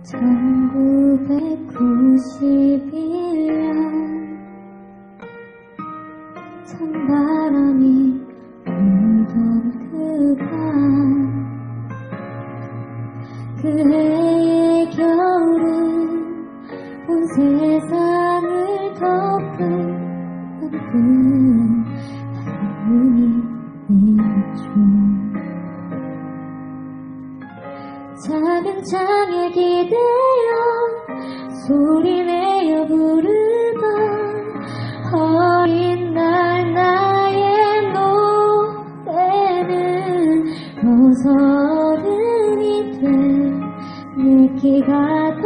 1991년 찬바람이 불던 그 해의 겨울은 온 세상을 덮은 큰 바람이었죠. 작은 창에 기대어 소리내어 부르던 어린 날 나의 노래는 어서 어른이 돼 내 키가 더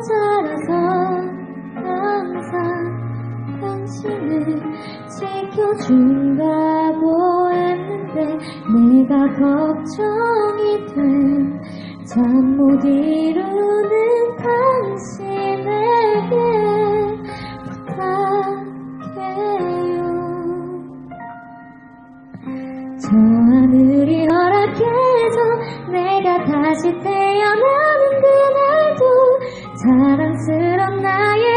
자라서 항상 당신을 지켜준다고 했는데 내가 걱정이 돼 잠 못 이루는 당신에게 부탁해요. 저 하늘이 허락해줘 내가 다시 태어나는 그날도 자랑스런 나의